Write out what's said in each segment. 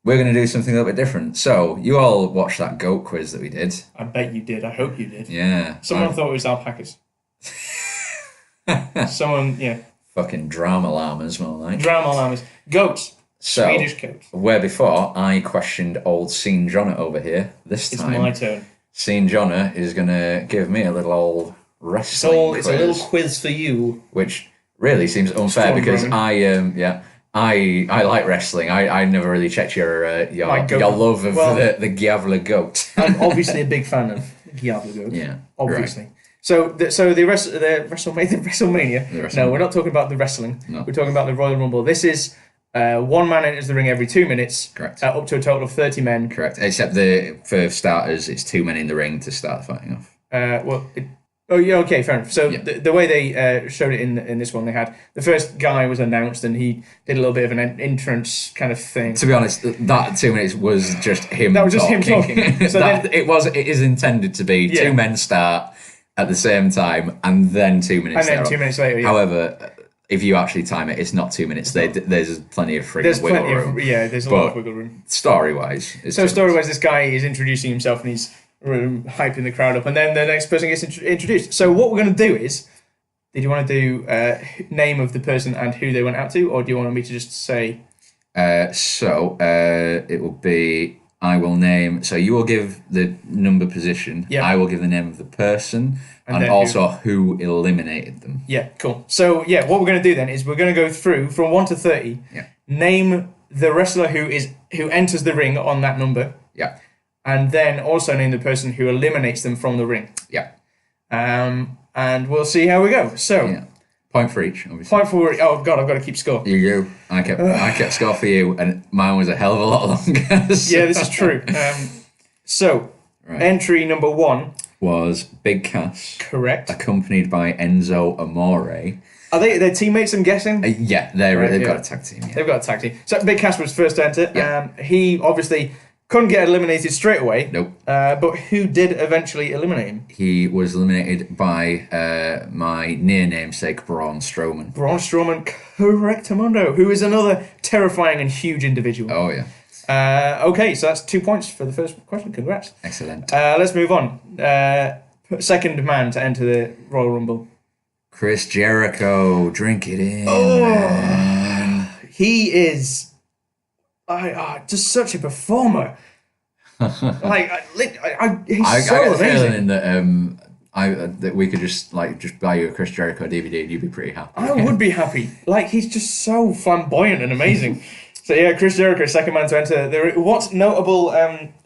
we're going to do something a little bit different. So, you all watched that goat quiz that we did. I bet you did. I hope you did. Yeah. Someone thought it was alpacas. Someone, yeah. Fucking drama llamas, more like. Drama llamas. Goats. So, Swedish goats. where before I questioned old Sein Johnna over here, this time It's my turn. Sein Johnna is going to give me a little old wrestling It's quiz, a little quiz for you. which really seems unfair Strohn because Browman. I like wrestling. I never really checked your love of the Giavla goat. I'm obviously a big fan of Giavla goats. Yeah, obviously. Right. So the WrestleMania. No, we're not talking about the wrestling. No. We're talking about the Royal Rumble. This is one man enters the ring every 2 minutes. Correct. Up to a total of 30 men. Correct. Except for starters, it's 2 men in the ring to start the fighting off. Okay, fair enough. So the way they showed it in this one, they had the first guy was announced and he did a little bit of an entrance kind of thing. To be honest, that 2 minutes was just him. That was just him talking. So it is intended to be 2 men start at the same time and then 2 minutes. And then 2 minutes later. Yeah. However, if you actually time it, it's not 2 minutes. There's plenty of free wiggle room. There's a lot of wiggle room. Story-wise. Story-wise, this guy is introducing himself and he's hyping the crowd up, and then the next person gets introduced. So what we're going to do is, did you want to do name of the person and who they went out to, or do you want me to just say? It will be, I will name, so you will give the number position, I will give the name of the person, and also who eliminated them. Yeah, cool. So what we're going to do then is we're going to go through from 1 to 30, name the wrestler who enters the ring on that number. Yeah. And then also name the person who eliminates them from the ring. Yeah. And we'll see how we go. So, point for each, obviously. Point for oh god, I've got to keep score. You. I kept score for you, and mine was a hell of a lot longer. So. Yeah, this is true. Entry number 1 was Big Cass. Correct. Accompanied by Enzo Amore. Are they their teammates? I'm guessing. They've got a tag team. Yeah. They've got a tag team. So Big Cass was first to enter. Yeah. He obviously couldn't get eliminated straight away. Nope. But who did eventually eliminate him? He was eliminated by my near namesake, Braun Strowman. Braun Strowman, correctamundo, who is another terrifying and huge individual. Oh, yeah. Okay, so that's 2 points for the first question. Congrats. Excellent. Let's move on. Second man to enter the Royal Rumble. Chris Jericho. Drink it in, man. He is... just such a performer. He's so amazing. That we could just buy you a Chris Jericho DVD and you'd be pretty happy. I would be happy. He's just so flamboyant and amazing. So Chris Jericho, second man to enter. What notable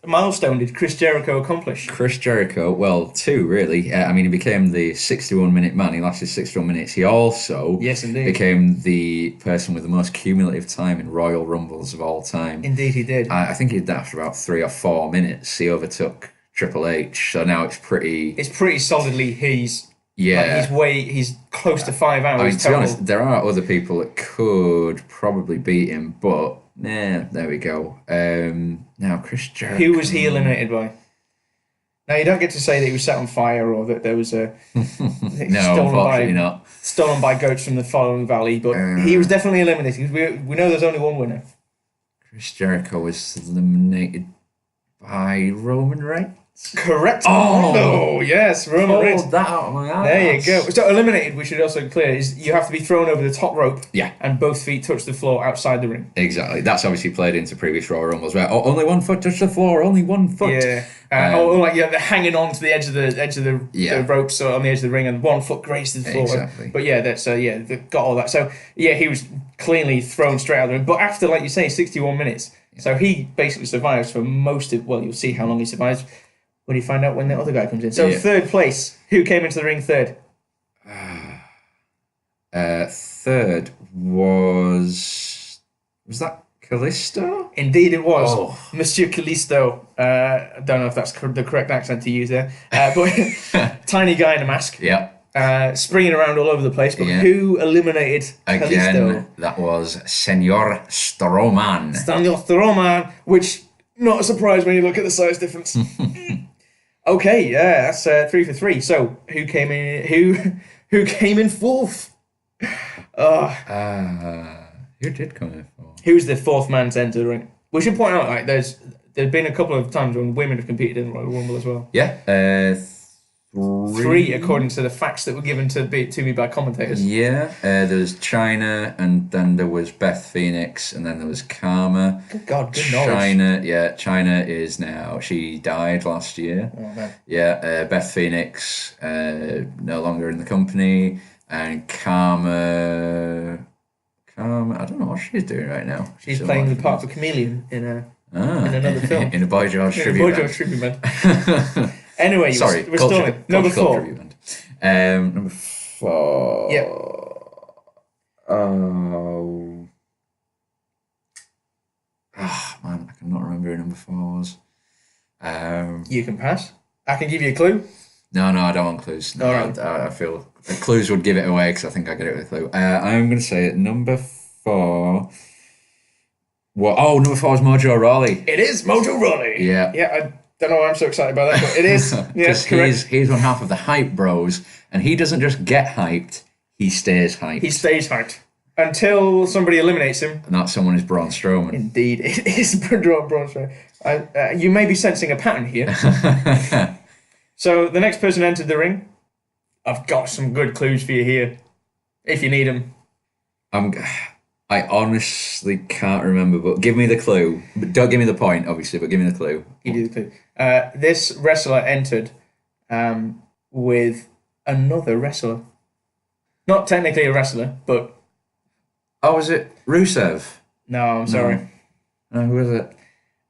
milestone did Chris Jericho accomplish? Chris Jericho, well, 2 really. He became the 61-minute man. He lasted 61 minutes. He also became the person with the most cumulative time in Royal Rumbles of all time. Indeed, he did. I think he did that after about 3 or 4 minutes. He overtook Triple H. So now it's pretty. It's pretty solidly his. Yeah. He's close to 5 hours. To be honest, there are other people that could probably beat him, but there we go. Now, Chris Jericho. Who was he eliminated by? Now, you don't get to say that he was set on fire or that there was a... No, unfortunately not. Stolen by goats from the following valley, but he was definitely eliminated. We know there's only one winner. Chris Jericho was eliminated by Roman Reigns. Correct. Oh, yes, Roman Reigns. Pulled that out of my ass. There you go. So eliminated, we should also clear, is you have to be thrown over the top rope. Yeah. And both feet touch the floor outside the ring. Exactly. That's obviously played into previous Royal Rumbles where only 1 foot touched the floor, only 1 foot. Yeah. They're hanging on to the edge of the ropes or on the edge of the ring, and 1 foot grazes the floor. Exactly. But they've got all that. So he was cleanly thrown straight out of the ring. But after, like you say, 61 minutes, so he basically survives for most of. Well, you'll see how long he survives when you find out when the other guy comes in. So third place, who came into the ring third? Third was that Kalisto? Indeed it was. Monsieur Kalisto. I don't know if that's the correct accent to use there. But tiny guy in a mask. Yeah. Springing around all over the place. But who eliminated Kalisto? Again, that was Senor Strowman. Senor Strowman, which, not a surprise when you look at the size difference. Okay, that's 3 for 3. So who came in? Who came in fourth? Who did come in fourth? Who's the fourth man to enter the ring? We should point out, like, there's been a couple of times when women have competed in the Royal Rumble as well. Yeah. Three, according to the facts that were given to me by commentators. Yeah. There was China, and then there was Beth Phoenix, and then there was Karma. Good God, good knowledge. China is now. She died last year. Oh, man. Yeah. Beth Phoenix, no longer in the company, and Karma. I don't know what she's doing right now. She's playing the part of a chameleon in another film. In a Boy George tribute band. Anyway, sorry, we're stalling. Number 4. Number 4. Yep. Oh. Man, I cannot remember who number 4 was. You can pass. I can give you a clue. No, I don't want clues. No, right. I feel clues would give it away because I think I get it with a clue. I'm going to say it. Number 4. Number 4 is Mojo Rawley. It is Mojo Rawley. Yeah. Yeah, I don't know why I'm so excited about that, but it is. Yes, correct. He's one half of the hype bros, and he doesn't just get hyped, he stays hyped. He stays hyped. Until somebody eliminates him. And that someone is Braun Strowman. Indeed, it is Braun Strowman. You may be sensing a pattern here. So the next person entered the ring. I've got some good clues for you here, if you need them. I honestly can't remember, but give me the clue. Don't give me the point, obviously, but give me the clue. You do the clue. This wrestler entered with another wrestler. Not technically a wrestler, but... Oh, was it Rusev? No, I'm sorry. No, who was it?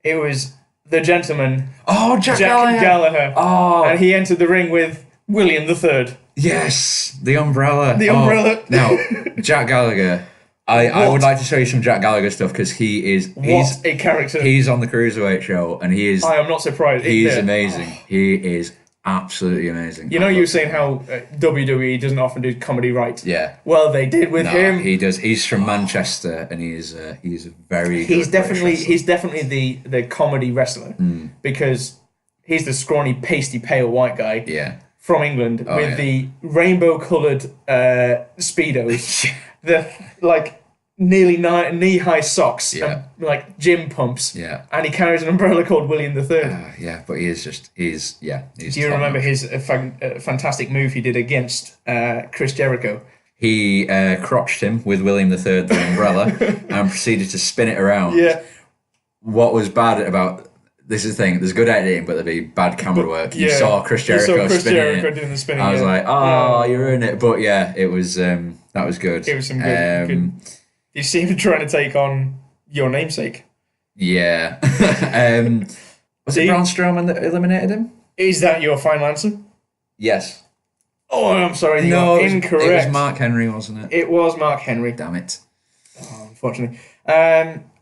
It was the gentleman... Oh, Jack Gallagher. Oh. And he entered the ring with William III. Yes, the umbrella. The umbrella. Now, Jack Gallagher... I would like to show you some Jack Gallagher stuff because he's a character. He's on the Cruiserweight show and he is. I am not surprised. He's amazing. He is absolutely amazing. You know, you were saying how WWE doesn't often do comedy right. Yeah. Well, they did with him. He does. He's from Manchester and he's very. He's definitely the comedy wrestler because he's the scrawny, pasty, pale white guy. Yeah. From England with the rainbow-coloured speedos. The nearly knee-high socks and gym pumps. Yeah. And he carries an umbrella called William III. Yeah, but he's Do you remember his fantastic move he did against Chris Jericho? He crotched him with William III, the umbrella, and proceeded to spin it around. Yeah. What was bad about... This is the thing, there's good editing, but there'd be bad camera work. You saw Chris Jericho doing the spinning. I was like, you ruined it. But yeah, it was that was good. It was some good. You see him trying to take on your namesake. Yeah. Was it Braun Strowman that eliminated him? Is that your final answer? Yes. Oh, I'm sorry. No, incorrect. It was Mark Henry, wasn't it? It was Mark Henry. Damn it. Oh, unfortunately.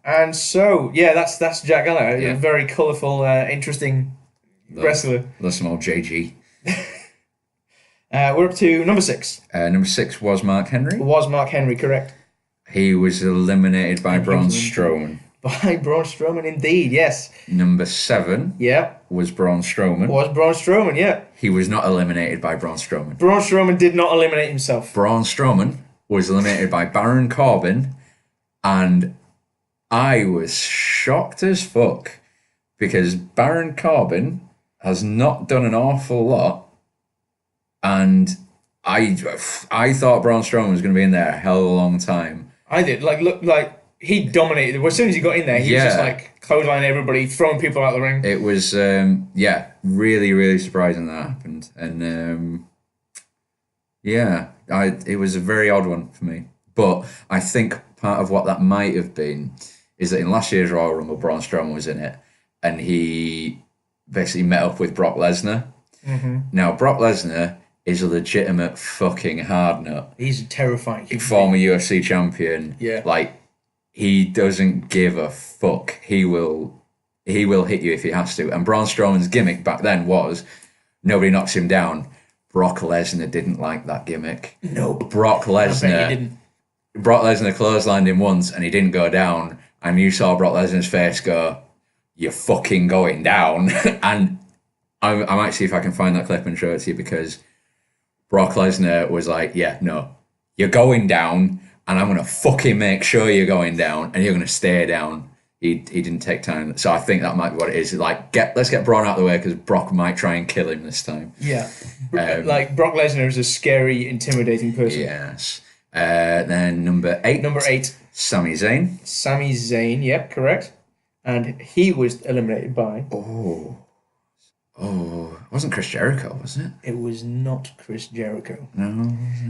And so, that's Jack Gallagher, a very colourful, interesting wrestler. That's some old JG. We're up to number 6. Number 6 was Mark Henry. Was Mark Henry, correct? He was eliminated by Braun Strowman. By Braun Strowman, indeed, yes. Number 7 was Braun Strowman. Was Braun Strowman, yeah. He was not eliminated by Braun Strowman. Braun Strowman did not eliminate himself. Braun Strowman was eliminated by Baron Corbin, and I was shocked as fuck because Baron Corbin has not done an awful lot, and I thought Braun Strowman was going to be in there a hell of a long time. I did. He dominated. As soon as he got in there, he was just clotheslining everybody, throwing people out the ring. It was really, really surprising that happened, and it was a very odd one for me. But I think part of what that might have been is that in last year's Royal Rumble, Braun Strowman was in it, and he basically met up with Brock Lesnar. Mm-hmm. Now, Brock Lesnar is a legitimate fucking hard nut. He's terrifying. Former UFC champion. Yeah. He doesn't give a fuck. He will hit you if he has to. And Braun Strowman's gimmick back then was nobody knocks him down. Brock Lesnar didn't like that gimmick. No. Brock Lesnar clotheslined him once and he didn't go down. And you saw Brock Lesnar's face go, "You're fucking going down." And I might see if I can find that clip and show it to you because Brock Lesnar was like, "Yeah, no, you're going down, and I'm going to fucking make sure you're going down, and you're going to stay down." he didn't take time. So I think that might be what it is. Like, let's get Braun out of the way because Brock might try and kill him this time. Yeah. Like, Brock Lesnar is a scary, intimidating person. Yes. Then number 8. Number 8. Sami Zayn. Sami Zayn, yep, correct. And he was eliminated by... Oh, it wasn't Chris Jericho, was it? It was not Chris Jericho. No, was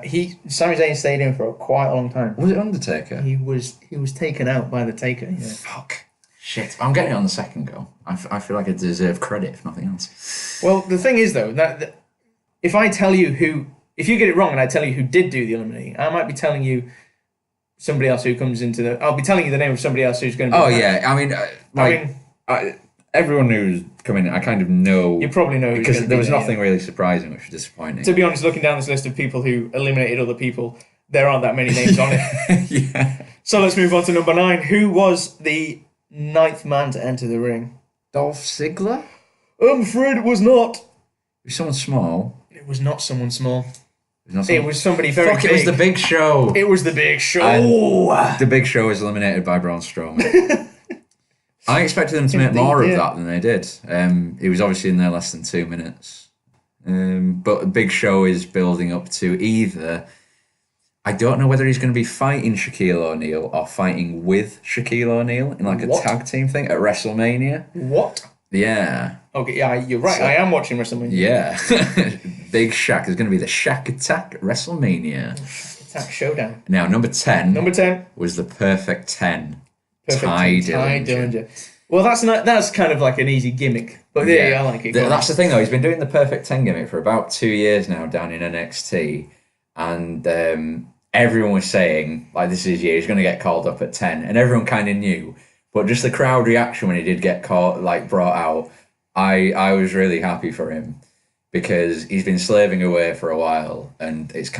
it? Sami Zayn stayed in for quite a long time. Was it Undertaker? He was taken out by the Taker. Yeah. Fuck. Shit. I'm getting it on the second go. I feel like I deserve credit, if nothing else. Well, the thing is, though, that if I tell you if you get it wrong and I tell you who did do the eliminating, I might be telling you somebody else who comes into I'll be telling you the name of somebody else who's going to be... Oh, yeah. I mean, everyone who's coming in, I kind of know... You probably know who's because going there to was be nothing really surprising, which was disappointing. To be honest, looking down this list of people who eliminated other people, there aren't that many names on it. Yeah. So let's move on to number 9. Who was the 9th man to enter the ring? Dolph Ziggler? I'm afraid it was not. It was someone small. It was not someone small. It was somebody very big. It was the Big Show. It was the Big Show. The Big Show was eliminated by Braun Strowman. I expected them to make more of that than they did. He was obviously in there less than 2 minutes. But Big Show is building up to either... I don't know whether he's going to be fighting Shaquille O'Neal or fighting with Shaquille O'Neal in like a tag team thing at WrestleMania. What? Yeah. Okay, yeah, you're right. I am watching WrestleMania. Yeah. Big Shaq. There's going to be the Shaq Attack at WrestleMania. Attack Showdown. Now, number 10. Number 10 was the Perfect 10. Ty Dillinger. Well, that's kind of like an easy gimmick. But yeah, I like it. That's the thing, though. He's been doing the Perfect 10 gimmick for about 2 years now down in NXT. And everyone was saying, like, this is his year. He's going to get called up at 10. And everyone kind of knew. But just the crowd reaction when he did get brought out, I was really happy for him. Because he's been slaving away for a while. And it's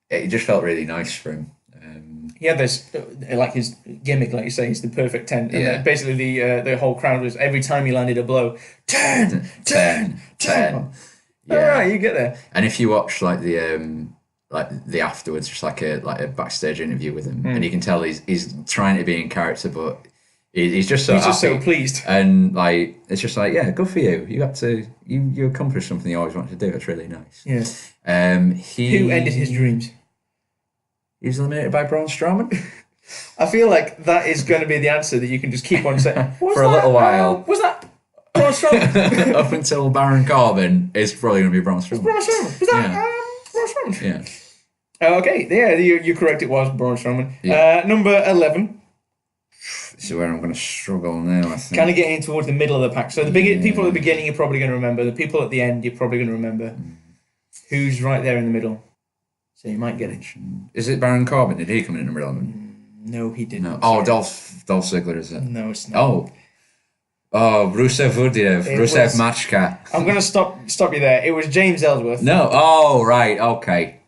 it just felt really nice for him. He had this, like his gimmick, like you say, it's the perfect 10. And basically the whole crowd was, every time he landed a blow, 10, 10, 10. Yeah. All right, you get there. And if you watch like the afterwards, just like a backstage interview with him, and you can tell he's trying to be in character, but he's just so pleased. And like it's just like, yeah, good for you. You got to you accomplished something you always wanted to do. It's really nice. Yeah. Who ended his dreams? He was eliminated by Braun Strowman. I feel like that is going to be the answer that you can just keep on saying for a little while. Was that Braun Strowman? Up until Baron Corbin, it's probably going to be Braun Strowman. Braun Strowman. Was that Braun Strowman? Yeah. Okay, yeah, you're correct. It was Braun Strowman. Yeah. Number 11. This is where I'm going to struggle now, I think. Kind of getting towards the middle of the pack. So the people at the beginning you're probably going to remember. The people at the end you're probably going to remember. Who's right there in the middle? So you might get it. Is it Baron Corbin? Did he come in at number 11? No, he didn't. No. Oh, Dolph Ziggler, is it? No, it's not. Oh, Rusev Machka. I'm going to stop you there. It was James Ellsworth. No. Oh, right. Okay.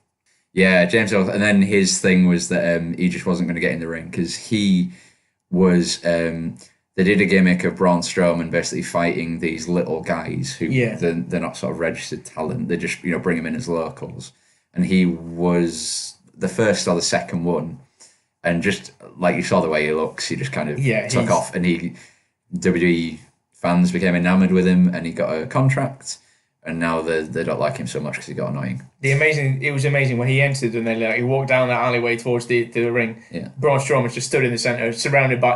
Yeah, James Ellsworth. And then his thing was that he just wasn't going to get in the ring because he was... they did a gimmick of Braun Strowman basically fighting these little guys who they're not sort of registered talent. They just bring them in as locals. And he was the first or the second one. And just like you saw the way he looks, he just kind of took off. And WWE fans became enamored with him and he got a contract. And now they don't like him so much because he got annoying. It was amazing when he entered and then he walked down that alleyway towards the ring. Yeah. Braun Strowman just stood in the centre,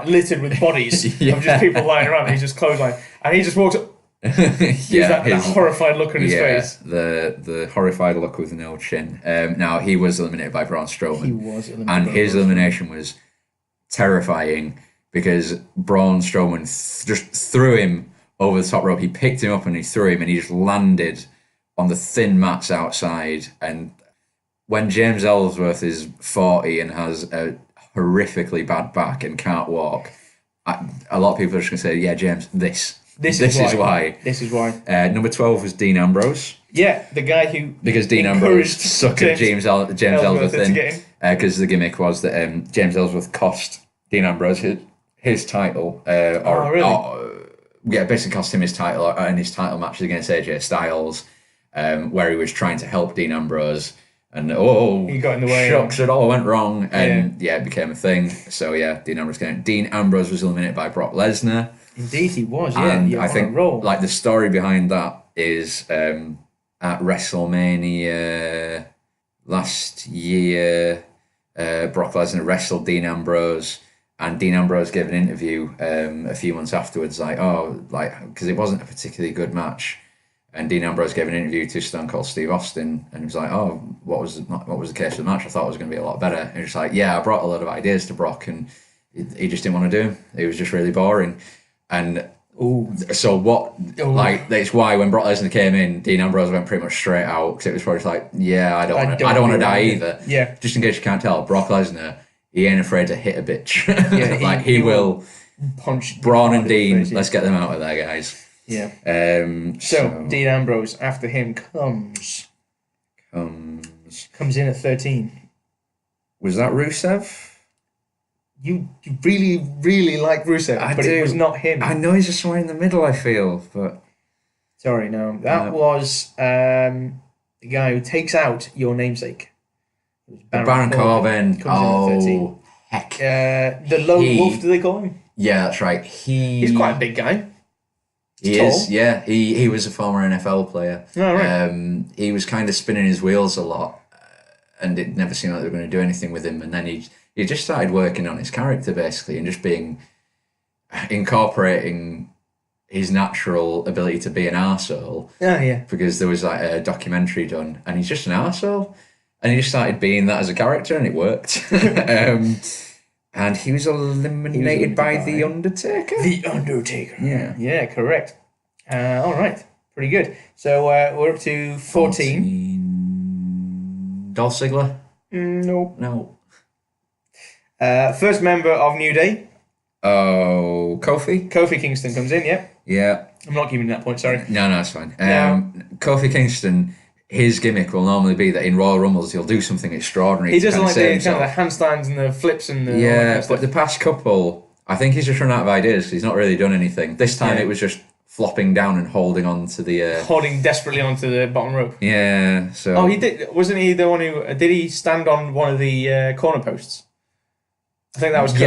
littered with bodies of just people lying around. And he's just clothesline. And he just walked up. That horrified look on his face. The horrified look with no chin. Now he was eliminated by Braun Strowman. He was eliminated, and his elimination was terrifying because Braun Strowman just threw him over the top rope. He picked him up and he threw him, and he just landed on the thin mats outside. And when James Ellsworth is 40 and has a horrifically bad back and can't walk, a lot of people are just going to say, "Yeah, James, This is why. Number 12 was Dean Ambrose. Yeah, the guy who... Because Dean Ambrose suckered James Ellsworth in. Because the gimmick was that James Ellsworth cost Dean Ambrose his title. Basically cost him his title in his title matches against AJ Styles, where he was trying to help Dean Ambrose. And he got in the way. shucks, it all went wrong. And it became a thing. So Dean Ambrose came. Dean Ambrose was eliminated by Brock Lesnar. Indeed, he was. And I think like the story behind that is at WrestleMania last year, Brock Lesnar wrestled Dean Ambrose. And Dean Ambrose gave an interview a few months afterwards, because it wasn't a particularly good match. And Dean Ambrose gave an interview to Stone Cold Steve Austin, and he was like, "Oh, what was the case of the match? I thought it was going to be a lot better." And he was like, "Yeah, I brought a lot of ideas to Brock, and he just didn't want to do them. It was just really boring." And so that's why when Brock Lesnar came in, Dean Ambrose went pretty much straight out, because it was probably like, "Yeah, I don't want to die either." Yeah. Just in case you can't tell, Brock Lesnar, he ain't afraid to hit a bitch. Yeah, he will punch Braun and Dean. Let's get them out of there, guys. Yeah. So Dean Ambrose, after him comes in at 13. Was that Rusev? You really, really like Rusev, it was not him. I know he's just somewhere in the middle, I feel, but... Sorry, no. That was the guy who takes out your namesake. Baron Corbin. Comes in at 13. Heck. The Lone Wolf, do they call him? Yeah, that's right. He's quite a big guy. He is, yeah. He was a former NFL player. Oh, right. He was kind of spinning his wheels a lot, and it never seemed like they were going to do anything with him. And then he just started working on his character, basically, and just incorporating his natural ability to be an arsehole. Oh, yeah. Because there was like a documentary done, and he's just an arsehole. And he just started being that as a character, and it worked. And he was eliminated by The Undertaker? The Undertaker. Yeah. Yeah, correct. All right. Pretty good. So we're up to 14. Dolph Ziggler? Nope. No. First member of New Day. Oh, Kofi? Kofi Kingston comes in, yeah. Yeah. I'm not giving you that point, sorry. No, it's fine. Kofi Kingston... His gimmick will normally be that in Royal Rumbles he'll do something extraordinary. He doesn't like the handstands and the flips and the... Yeah, but the past couple, I think he's just run out of ideas because he's not really done anything. This time it was just flopping down and holding on to the... holding desperately onto the bottom rope. Yeah, so... Oh, he did... Wasn't he the one who... Did he stand on one of the corner posts? I think that was to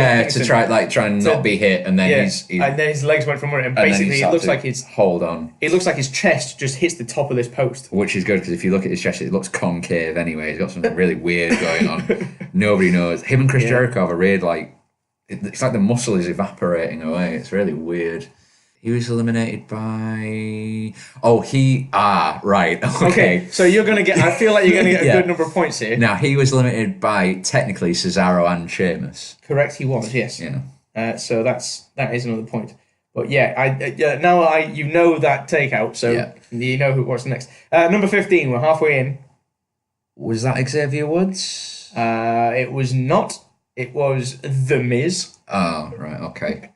try and not be hit, and then he's and then his legs went from it, and basically it looks like his hold on. It looks like his chest just hits the top of this post, which is good because if you look at his chest, it looks concave anyway. He's got something really weird going on. Nobody knows. Him and Chris Jericho have a weird it's like the muscle is evaporating away. It's really weird. He was eliminated by... right. Okay. So you're going to get... I feel like you're going to get a good number of points here. Now, he was eliminated by, technically, Cesaro and Sheamus. Correct, he was, yes. Yeah. So that is another point. But now you know that takeout, so you know what's next. Number 15, we're halfway in. Was that Xavier Woods? It was not. It was The Miz. Oh, right, okay.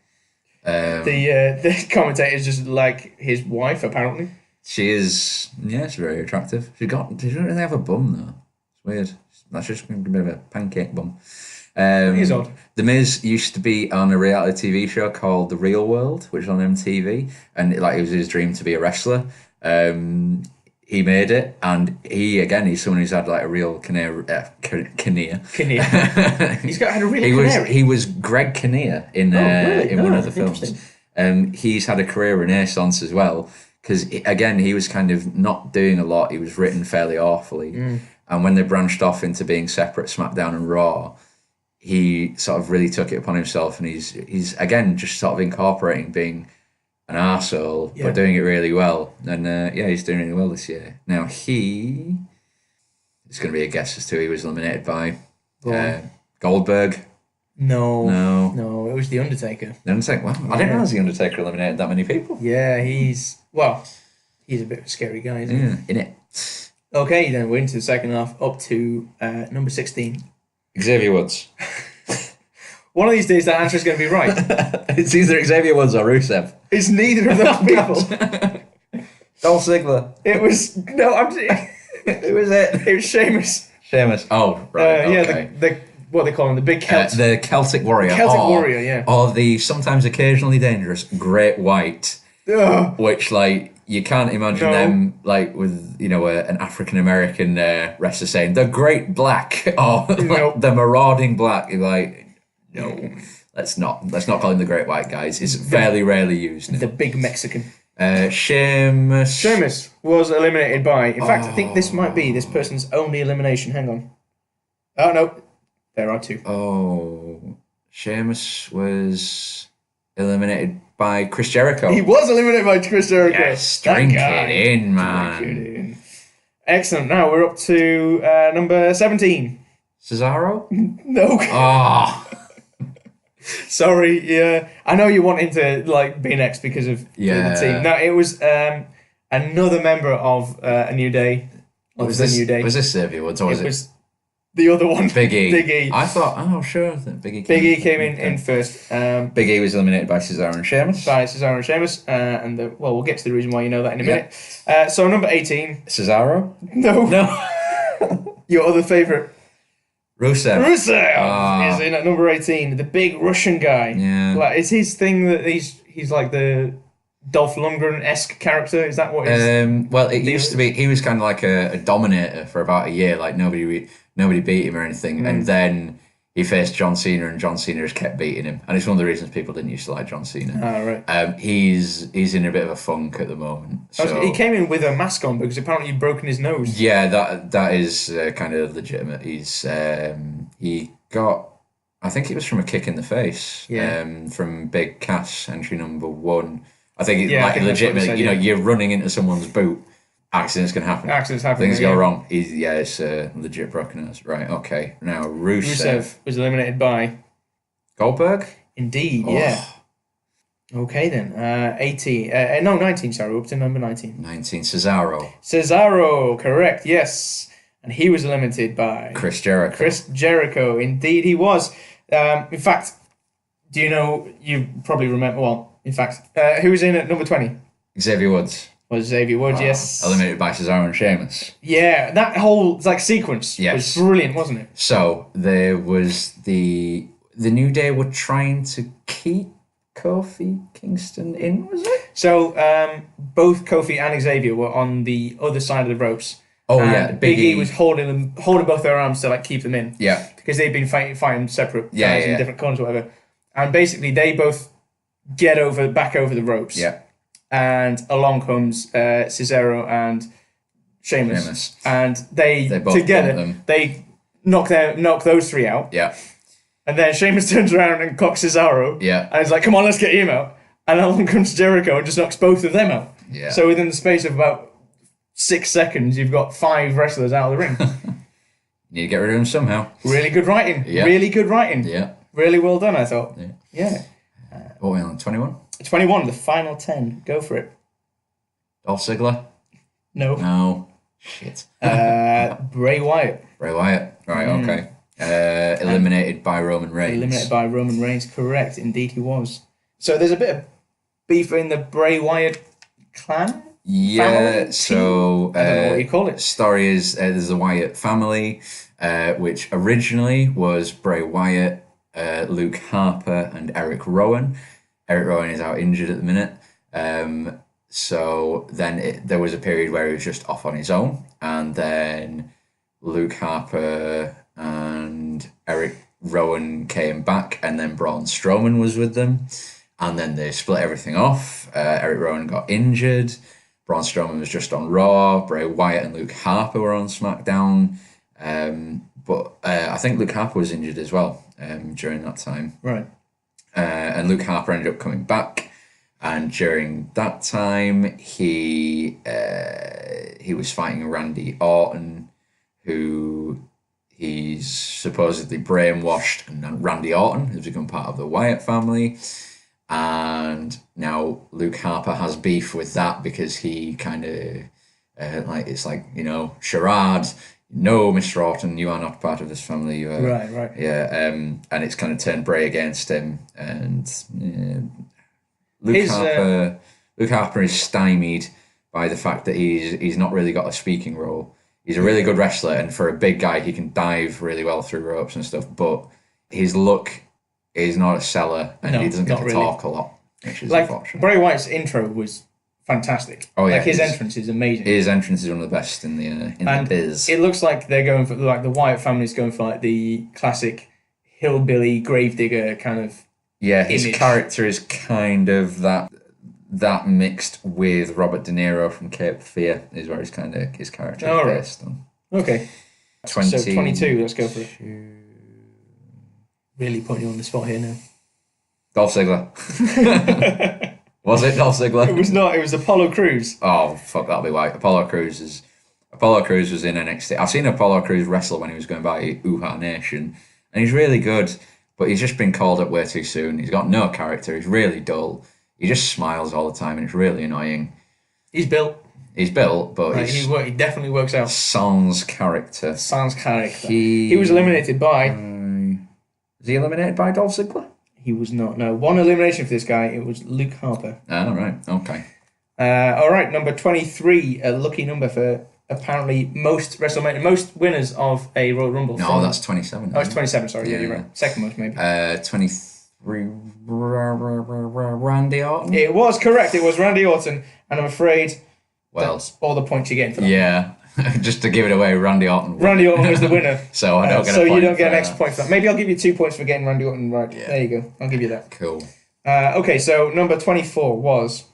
The commentator's just like his wife, apparently. She is, she's very attractive. She doesn't really have a bum, though. It's weird. That's just a bit of a pancake bum. It is odd. The Miz used to be on a reality TV show called The Real World, which was on MTV, and it was his dream to be a wrestler. He made it, and he's someone who's had like a real canary. He's had a real canary. He was Greg Kinnear in one of the films. He's had a career renaissance as well, because he was kind of not doing a lot. He was written fairly awfully, and when they branched off into being separate SmackDown and Raw, he sort of really took it upon himself, and he's again just sort of incorporating being an arsehole, but doing it really well. And he's doing really well this year. Now it's going to be a guess as to who he was eliminated by. Goldberg. No, it was The Undertaker. The Undertaker? Wow, I didn't realize The Undertaker eliminated that many people. Yeah, he's a bit of a scary guy, isn't he? Yeah, innit. Okay, then we're into the second half, up to number 16. Xavier Woods. One of these days, that answer is going to be right. It's either Xavier Woods or Rusev. It's neither of those people. Dolph Ziggler. It was... No, Who was it? It was Sheamus. Oh, right, okay. What they call him, the big Celt. The Celtic Warrior. Warrior, yeah. Or the sometimes occasionally dangerous Great White. Ugh. Which, you can't imagine No. them like with an African American wrestler saying the Great Black or Nope. the Marauding Black. You're like, no, let's not call him the Great White, guys. It's fairly rarely used now. The big Mexican. Sheamus. Sheamus was eliminated by. In fact, I think this might be this person's only elimination. Hang on. Oh no, there are two. Oh, Sheamus was eliminated by Chris Jericho. He was eliminated by Chris Jericho. Yes, drink it in, man. Drink it in. Excellent. Now we're up to number 17. Cesaro? No. Oh. Sorry. Yeah, I know you wanted to like be next because of the team. No, it was another member of A New Day. Was this Xavier Woods or was it? Was the other one. Big E. Big E. I thought, sure, that Big E came in first. Big E was eliminated by Cesaro and Sheamus. We'll get to the reason why you know that in a minute. So number 18. Cesaro? No. Your other favourite. Rusev is in at number 18. The big Russian guy. Yeah. Like, is his thing that he's like the Dolph Lundgren-esque character? Is that what his well, it used to be. He was kind of like a dominator for about a year. Like nobody beat him or anything. And then he faced John Cena, and John Cena just kept beating him. And it's one of the reasons people didn't used to like John Cena. Oh, right. He's in a bit of a funk at the moment. So he came in with a mask on because apparently he'd broken his nose. Yeah, that is kind of legitimate. He got, I think it was from a kick in the face. From Big Cass, entry number 1. I think legitimately, you're running into someone's boot. Accidents can happen. Accidents happen. Things go wrong. It's legit broken nose. Right, okay. Now, Rusev was eliminated by Goldberg? Indeed, yeah. Okay then. 19, sorry. We're up to number 19. 19, Cesaro. Cesaro, correct, yes. And he was eliminated by... Chris Jericho. Chris Jericho, indeed he was. In fact, do you know, you probably remember, who was in at number 20? Xavier Woods. Was Xavier Woods, yes. Eliminated by Cesaro and Sheamus. Yeah, that whole sequence was brilliant, wasn't it? So there was the New Day were trying to keep Kofi Kingston in, was it? So both Kofi and Xavier were on the other side of the ropes. Oh yeah, Big E was holding both their arms to keep them in. Yeah, because they'd been fighting separate guys in different corners, or whatever. And basically, they both get back over the ropes. Yeah. And along comes Cesaro and Sheamus. And they both together they knock those three out. Yeah. And then Sheamus turns around and cocks Cesaro. Yeah. And he's like, "Come on, let's get him out." And along comes Jericho and just knocks both of them out. Yeah. So within the space of about 6 seconds, you've got 5 wrestlers out of the ring. Need to get rid of them somehow. Really good writing. Yeah. Really good writing. Yeah. Really well done, I thought. Yeah. What are we on, 21? 21, the final 10. Go for it. Dolph Ziggler? No. Shit. Bray Wyatt. Bray Wyatt. Right, okay. Eliminated by Roman Reigns. Eliminated by Roman Reigns, correct. Indeed he was. So there's a bit of beef in the Bray Wyatt clan? Yeah, so... I don't know what you call it. Story is, there's the Wyatt family, which originally was Bray Wyatt, Luke Harper, and Eric Rowan. Eric Rowan is out injured at the minute. So then there was a period where he was just off on his own. And then Luke Harper and Eric Rowan came back, and then Braun Strowman was with them. And then they split everything off. Eric Rowan got injured. Braun Strowman was just on Raw. Bray Wyatt and Luke Harper were on SmackDown. But I think Luke Harper was injured as well during that time. Right. And Luke Harper ended up coming back. And during that time, he was fighting Randy Orton, who he's supposedly brainwashed, and Randy Orton has become part of the Wyatt family. And now Luke Harper has beef with that because he kind of, it's like, charade. No, Mr. Orton, you are not part of this family. You are, right. Yeah, and it's kind of turned Bray against him. And Luke Harper is stymied by the fact that he's not really got a speaking role. He's a really good wrestler, and for a big guy, he can dive really well through ropes and stuff. But his look is not a seller, and he doesn't get to talk a lot, which is unfortunate. Bray Wyatt's intro was fantastic. Oh, yeah, like his entrance is amazing. His entrance is one of the best in the biz. It looks like they're going for like the Wyatt family's going for like the classic hillbilly gravedigger kind of. Yeah, his image. character is kind of that mixed with Robert De Niro from Cape Fear is where his character is based on. Okay. 20, so 22, let's go for it. Really putting you on the spot here now. Dolph Ziggler. Was it Dolph Ziggler? It was not. It was Apollo Crews. Oh, fuck, that'll be why. Apollo Crews was in NXT. I've seen Apollo Crews wrestle when he was going by Uhaa Nation, and he's really good, but he's just been called up way too soon. He's got no character. He's really dull. He just smiles all the time, and it's really annoying. He's built, but he definitely works out. Sans character. He was eliminated by. Was he eliminated by Dolph Ziggler? He was not. No, one elimination for this guy. It was Luke Harper. Oh, right. Okay. All right, number 23, a lucky number for apparently most winners of a Royal Rumble. No, that's 27. Oh, it's 27. Sorry, yeah, you're right. Second most, maybe. 23. Randy Orton. It was correct. It was Randy Orton, and I'm afraid that's all the points you're getting for that. Yeah. Just to give it away, Randy Orton. Randy Orton was the winner. So I don't get a point. So you don't get an extra point for that. Maybe I'll give you 2 points for getting Randy Orton right. Yeah. There you go. I'll give you that. Cool. Okay, so number 24 was...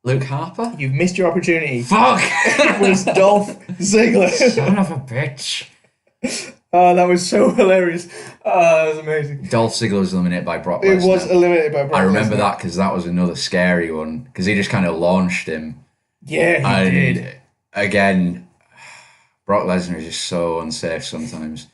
Luke Harper? You've missed your opportunity. Fuck! It was Dolph Ziggler. Son of a bitch. Oh, that was so hilarious. Oh, that was amazing. Dolph Ziggler was eliminated by Brock Lesnar. It was eliminated by Brock Lesnar. I remember that because that was another scary one. Because he just kind of launched him. Yeah, he did. Again... Brock Lesnar is just so unsafe sometimes.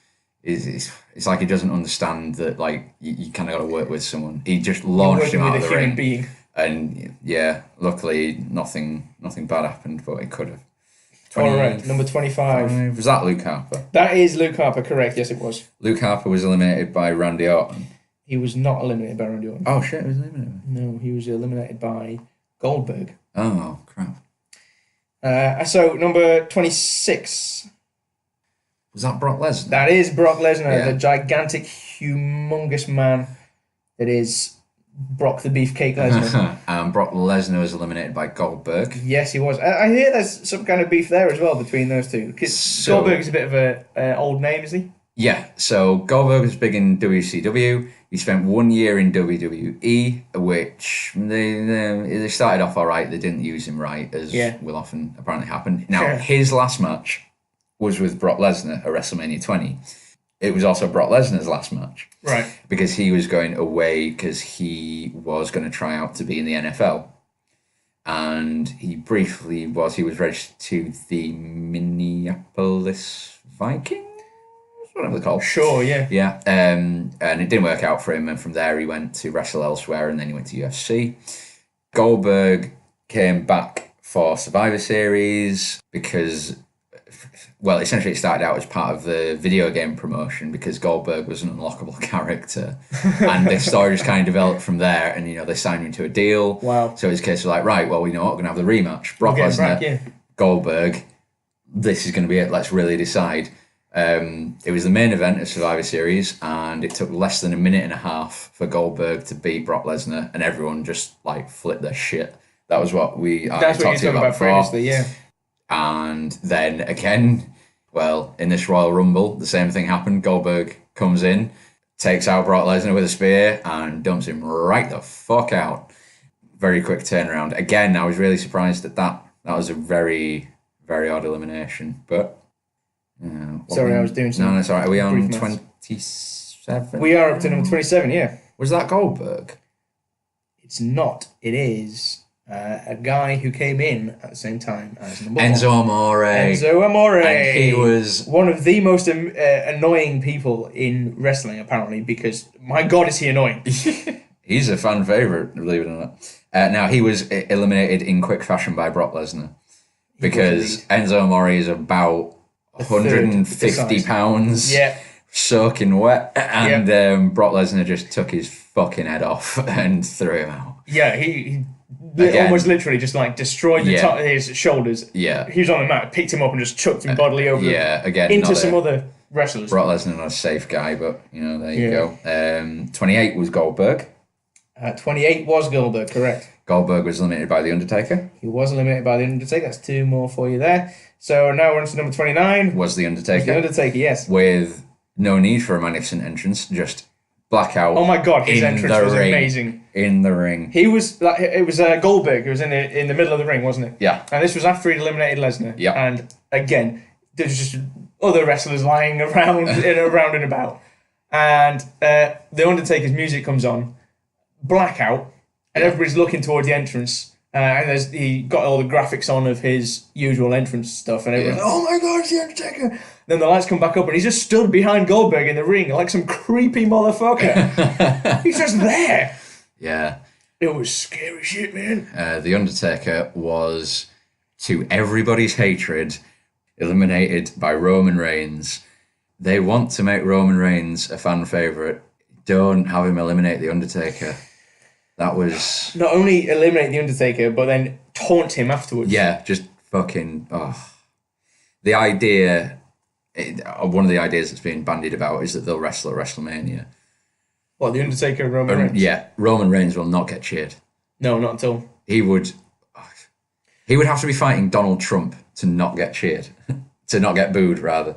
It's like he doesn't understand that like you kind of got to work with someone. He just launched him out of the ring. Being. And yeah, luckily nothing bad happened, but it could have. All right, number 25. Was that Luke Harper? That is Luke Harper, correct? Yes, it was. Luke Harper was eliminated by Randy Orton. He was not eliminated by Randy Orton. Oh shit, he was eliminated. No, he was eliminated by Goldberg. Oh crap. So number 26. Was that Brock Lesnar? That is Brock Lesnar, the gigantic, humongous man that is Brock the Beefcake Lesnar. And Brock Lesnar was eliminated by Goldberg. Yes, he was. I hear there's some kind of beef there as well between those two. Because Goldberg is a bit of an old name, is he? Yeah, so Goldberg was big in WCW. He spent 1 year in WWE, which they started off all right. They didn't use him right, as will often apparently happen. Now, his last match was with Brock Lesnar at WrestleMania 20. It was also Brock Lesnar's last match. Right. Because he was going away because he was going to try out to be in the NFL. And he briefly was. He was registered to the Minneapolis Vikings? Whatever they're called. Sure, yeah. Yeah, and it didn't work out for him, and from there he went to wrestle elsewhere, and then he went to UFC. Goldberg came back for Survivor Series because, well, essentially it started out as part of the video game promotion because Goldberg was an unlockable character, and the story just kind of developed from there, and, they signed him to a deal. Wow. So it's a case of like, right, well, we're going to have the rematch. Brock Lesnar, Goldberg, this is going to be it, let's really decide. It was the main event of Survivor Series, and it took less than a minute and a half for Goldberg to beat Brock Lesnar, and everyone just like flipped their shit. That was what That's what you talked about previously, yeah. And then again, well, in this Royal Rumble, the same thing happened. Goldberg comes in, takes out Brock Lesnar with a spear, and dumps him right the fuck out. Very quick turnaround. Again, I was really surprised that was a very, very odd elimination, but. Sorry, I was doing some. No, it's all right. Are we on 27? We are up to number 27, yeah. Was that Goldberg? It's not. It is a guy who came in at the same time as number Enzo Amore. Enzo Amore. And he was one of the most annoying people in wrestling, apparently, because, my God, is he annoying. He's a fan favourite, believe it or not. Now, he was eliminated in quick fashion by Brock Lesnar because Enzo Amore is about 150 pounds, soaking wet, and Brock Lesnar just took his fucking head off and threw him out. Yeah, he almost literally just like destroyed the top of his shoulders. Yeah, he was on the mat, picked him up, and just chucked him bodily over. Again into some other wrestlers. Brock Lesnar not a safe guy, but there you go. 28 was Goldberg. 28 was Goldberg, correct. Goldberg was eliminated by The Undertaker. He was eliminated by The Undertaker. That's 2 more for you there. So now we're on to number 29. Was The Undertaker. The Undertaker, yes. With no need for a magnificent entrance, just blackout. Oh my God, his entrance was amazing. In the ring. He was like, it was Goldberg who was in the middle of the ring, wasn't it? Yeah. And this was after he'd eliminated Lesnar. Yeah. And again, there's just other wrestlers lying around around and about. And The Undertaker's music comes on, blackout, and everybody's looking towards the entrance. And he got all the graphics on of his usual entrance stuff, and everyone's like, oh my God, it's The Undertaker. Then the lights come back up, and he's just stood behind Goldberg in the ring like some creepy motherfucker. He's just there. Yeah. It was scary shit, man. The Undertaker was, to everybody's hatred, eliminated by Roman Reigns. They want to make Roman Reigns a fan favourite. Don't have him eliminate The Undertaker. That was... Not only eliminate The Undertaker, but then taunt him afterwards. Yeah, just fucking... The idea... one of the ideas that's being bandied about is that they'll wrestle at WrestleMania. What, The Undertaker and Roman Reigns? Yeah, Roman Reigns will not get cheered. No, not at all. He would have to be fighting Donald Trump to not get cheered. To not get booed, rather.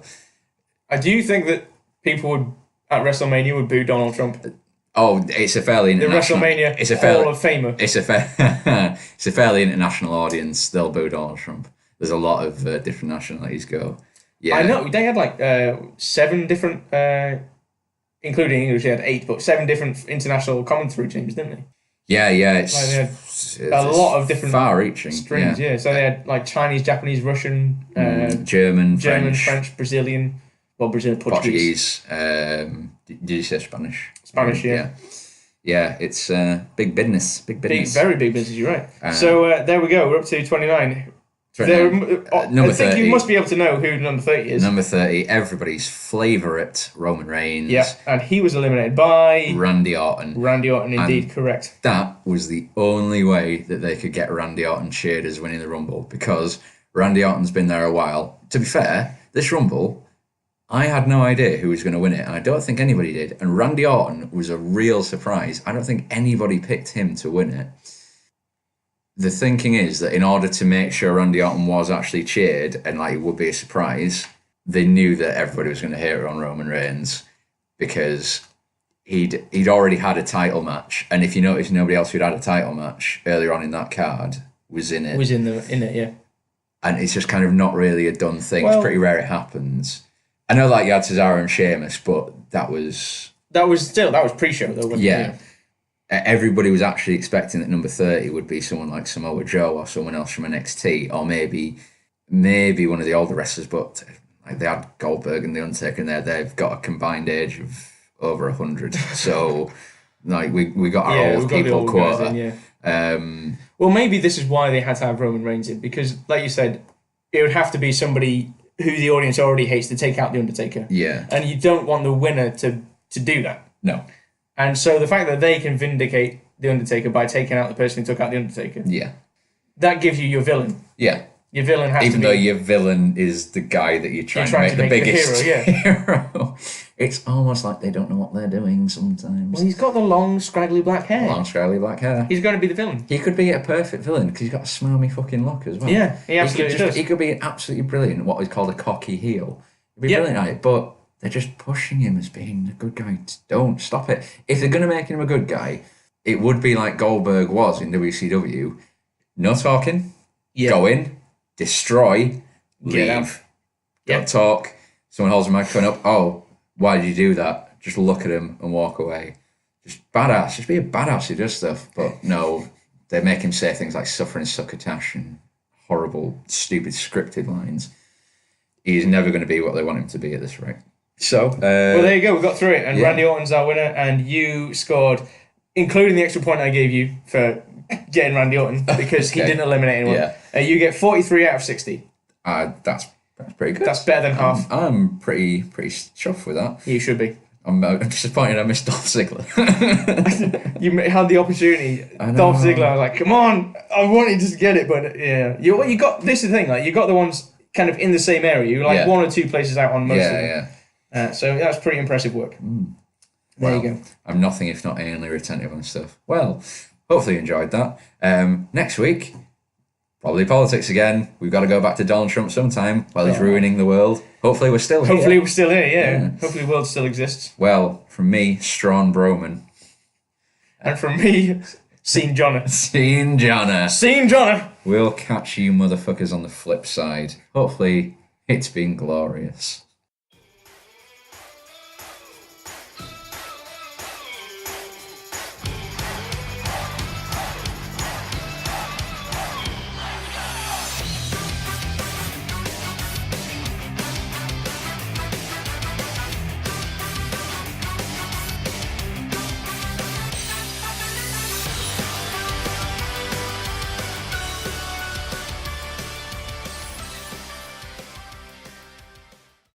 Do you think that people at WrestleMania would boo Donald Trump? Oh, it's a fairly international... The WrestleMania Hall of Famer. It's a fairly international audience. They'll boo Donald Trump. There's a lot of different nationalities go. Yeah, I know. They had like 7 different, including English, they had 8, but 7 different international commentary teams, didn't they? Yeah. It's, like they had a lot of different far-reaching strings. Yeah. So they had like Chinese, Japanese, Russian, German, French, Brazilian. Well, Brazilian, Portuguese. Did you say Spanish? Spanish, yeah. Yeah, it's big business. Big business. Very big business, you're right. So there we go. We're up to 29. Number I think 30. you must be able to know who number 30 is. Number 30, everybody's favourite, Roman Reigns. Yeah, and he was eliminated by... Randy Orton. Randy Orton, indeed, correct. That was the only way that they could get Randy Orton cheered as winning the Rumble, because Randy Orton's been there a while. To be fair, this Rumble... I had no idea who was going to win it, and I don't think anybody did. And Randy Orton was a real surprise. I don't think anybody picked him to win it. The thinking is that in order to make sure Randy Orton was actually cheered, and like it would be a surprise, they knew that everybody was going to hate on Roman Reigns because he'd already had a title match. And if you notice, nobody else who'd had a title match earlier on in that card was in it. Was in it, yeah. And it's just kind of not really a done thing. Well, it's pretty rare it happens. I know, like, you had Cesaro and Sheamus, but that was pre-show, though, wasn't it? Yeah. Everybody was actually expecting that number 30 would be someone like Samoa Joe or someone else from NXT, or maybe one of the older wrestlers, but like they had Goldberg and The Undertaker in there. They've got a combined age of over 100. So, like, we got our old people quota. Well, maybe this is why they had to have Roman Reigns in, because, like you said, it would have to be somebody who the audience already hates to take out The Undertaker. Yeah. And you don't want the winner to do that. No. And so the fact that they can vindicate The Undertaker by taking out the person who took out The Undertaker. Yeah. That gives you your villain. Yeah. Your villain has Even to be... though your villain is the guy that you're trying to make the biggest hero. It's almost like they don't know what they're doing sometimes. Well, he's got the long, scraggly black hair. Long, scraggly black hair. He's going to be the villain. He could be a perfect villain because he's got a smarmy fucking look as well. Yeah, he absolutely does. He could be absolutely brilliant, what is called a cocky heel. He'd be brilliant at it, but they're just pushing him as being a good guy. Don't stop it. If they're going to make him a good guy, it would be like Goldberg was in WCW. No talking. Go in. Destroy. Leave. Don't talk. Someone holds the microphone up. Oh, why did you do that? Just look at him and walk away. Just badass. Just be a badass who does stuff. But no, they make him say things like suffering succotash and horrible, stupid scripted lines. He's never going to be what they want him to be at this rate. So, well, there you go. We got through it, and Randy Orton's our winner, and you scored, including the extra point I gave you for getting Randy Orton because he didn't eliminate anyone. Yeah. You get 43 out of 60. That's pretty good. That's better than half. I'm pretty chuffed with that. You should be. I'm disappointed I missed Dolph Ziggler. You had the opportunity. Dolph Ziggler, I was like, come on, I wanted to get it, but yeah. You got, this is the thing, like, you got the ones kind of in the same area. You were like 1 or 2 places out on most of them. So that's pretty impressive work. There you go. I'm nothing if not anally retentive on stuff. Well, hopefully you enjoyed that. Next week, probably politics again. We've got to go back to Donald Trump sometime while he's ruining the world. Hopefully we're still here. Hopefully we're still here, yeah. Hopefully the world still exists. Well, from me, Strohn Browman. And from me, Sein Johnna. Sein Johnna. Sein Johnna. We'll catch you motherfuckers on the flip side. Hopefully it's been glorious.